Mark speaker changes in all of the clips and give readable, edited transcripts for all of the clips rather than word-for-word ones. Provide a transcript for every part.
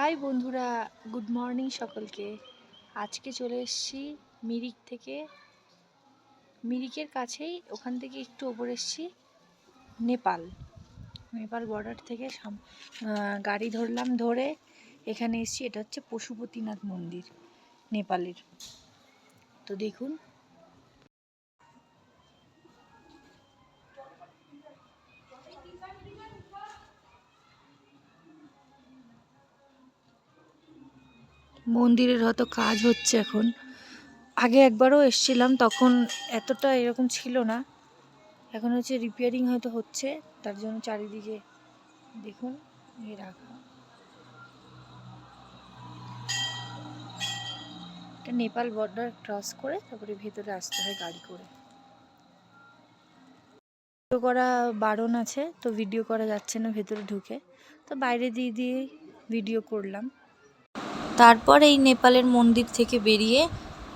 Speaker 1: High বন্ধুরা, good morning সকলকে। আজকে চলে এসেছি মিরিক থেকে, মিরিকের কাছেই, ওখান থেকে একটু ওপরে এসেছি নেপাল বর্ডার থেকে গাড়ি ধরলাম, ধরে এখানে এসেছি। এটা হচ্ছে পশুপতিনাথ মন্দির নেপালের। তো দেখুন, মন্দিরের হয়তো কাজ হচ্ছে এখন। আগে একবারও এসেছিলাম, তখন এতটা এরকম ছিল না। এখন হচ্ছে রিপেয়ারিং হয়তো হচ্ছে, তার জন্য চারিদিকে দেখুন রাখা। এটা নেপাল বর্ডার ক্রস করে তারপরে ভেতরে আসতে হয় গাড়ি করে। ভিডিও করা বারণ আছে, তো ভিডিও করা যাচ্ছে না ভেতরে ঢুকে, তো বাইরে দিয়ে ভিডিও করলাম। তারপর এই নেপালের মন্দির থেকে বেরিয়ে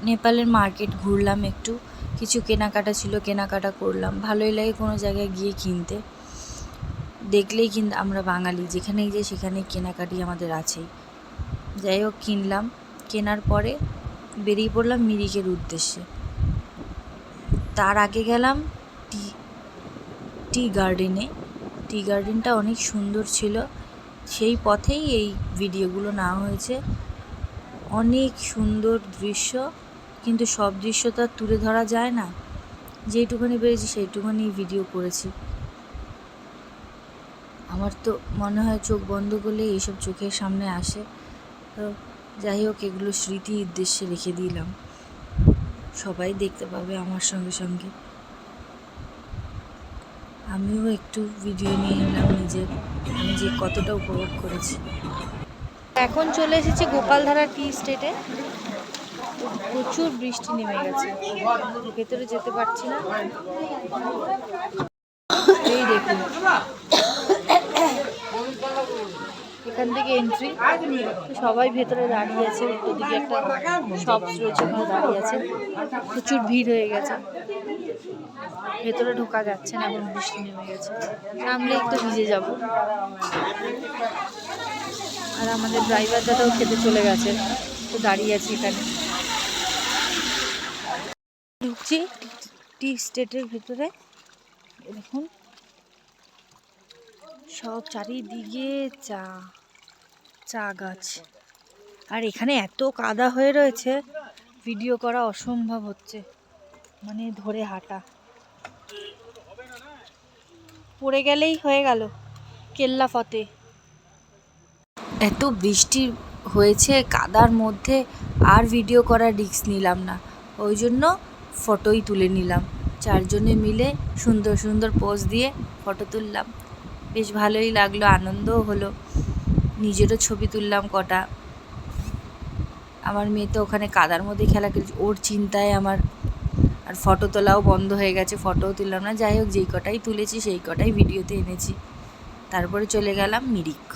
Speaker 1: নেপালের মার্কেট ঘুরলাম, একটু কিছু কেনাকাটা ছিল, কেনাকাটা করলাম। ভালোই লাগে কোনো জায়গায় গিয়ে কিনতে, দেখলেই কিন্তু আমরা বাঙালি, যেখানেই যাই সেখানেই কেনাকাটি আমাদের আছেই। যাই হোক, কিনলাম। কেনার পরে বেরিয়ে পড়লাম মিরিকের উদ্দেশ্যে। তার আগে গেলাম টি গার্ডেনে। টি গার্ডেনটা অনেক সুন্দর ছিল, সেই পথেই এই ভিডিওগুলো নেওয়া হয়েছে। অনেক সুন্দর দৃশ্য, কিন্তু সব দৃশ্য তো আর তুলে ধরা যায় না। যেইটুখানি পেরেছি সেইটুখানি ভিডিও করেছি। আমার তো মনে হয় চোখ বন্ধ করলে এইসব চোখের সামনে আসে। তো যাই হোক, এগুলো স্মৃতি উদ্দেশ্যে রেখে দিলাম, সবাই দেখতে পাবে আমার সঙ্গে সঙ্গে। আমিও একটু ভিডিও নিয়ে নিলাম নিজের, আমি যে কতটা উপভোগ করেছি। এখন চলে এসেছি গোপালধারা টি স্টেটে। প্রচুর বৃষ্টি নেমে গেছে, ভেতরে যেতে পারছি না। এই দেখুন, এখান থেকে এন্ট্রি, সবাই ভেতরে দাঁড়িয়ে আছে। ওদিকে একটা শপ রয়েছে, ওখানে দাঁড়িয়ে আছে। প্রচুর ভিড় হয়ে গেছে, ভেতরে ঢোকা যাচ্ছে না, এখন বৃষ্টি নেমে গেছে। নামলে একটু ভিজে যাব। আর আমাদের ড্রাইভার দাদাও খেতে চলে গেছে, তো দাঁড়িয়ে আছি এখানে। ঢুকছি টি স্টেটের ভেতরে। দেখুন, সব চারিদিকে চা গাছ, আর এখানে এত কাদা হয়ে রয়েছে, ভিডিও করা অসম্ভব হচ্ছে, মানে ধরে হাঁটা। পড়ে গেলেই হয়ে গেল কেল্লা ফতে। এত বৃষ্টি হয়েছে কাদার মধ্যে, আর ভিডিও করার রিস্ক নিলাম না, ওই জন্য ফটোই তুলে নিলাম। চারজনে মিলে সুন্দর সুন্দর পোজ দিয়ে ফটো তুললাম, বেশ ভালোই লাগলো, আনন্দও হলো। নিজেরও ছবি তুললাম কটা। আমার মেয়ে তো ওখানে কাদার মধ্যে খেলা খেলছে, ওর চিন্তায় আমার আর ফটো তোলাও বন্ধ হয়ে গেছে, ফটোও তুললাম না। যাই হোক, যেই কটাই তুলেছি সেই কটাই ভিডিওতে এনেছি। তারপরে চলে গেলাম মিরিক।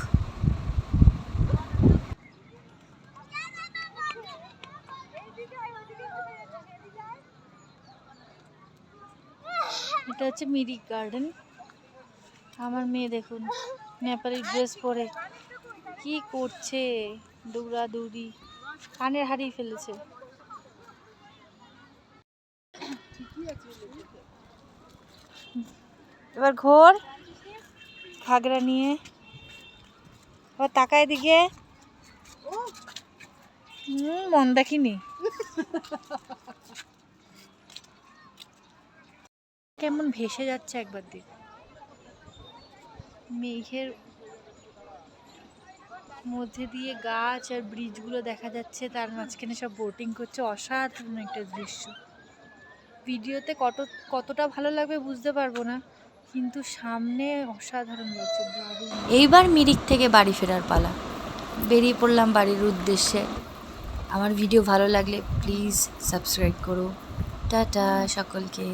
Speaker 1: এটা হচ্ছে মিরিক গার্ডেন। আমার মেয়ে দেখুন, নেপালি ড্রেস পরে কি করছে, দৌড়াদৌড়ি, কানের হারিয়ে ফেলেছে। এবার ঘোর ঘাগরা নিয়ে, এবার তাকায় দিকে। মন দেখিনি, কেমন ভেসে যাচ্ছে একবার দিক। মেঘের মধ্যে দিয়ে গাছ আর ব্রিজগুলো দেখা যাচ্ছে, তার মাঝখানে সব বোটিং করছে। অসাধারণ একটা দৃশ্য। ভিডিওতে কতটা ভালো লাগবে বুঝতে পারবো না, কিন্তু সামনে অসাধারণ লাগছে, দারুণ। এইবার মিরিক থেকে বাড়ি ফেরার পালা। বেরিয়ে পড়লাম বাড়ির উদ্দেশ্যে। আমার ভিডিও ভালো লাগলে প্লিজ সাবস্ক্রাইব করো। টাটা সকলকে।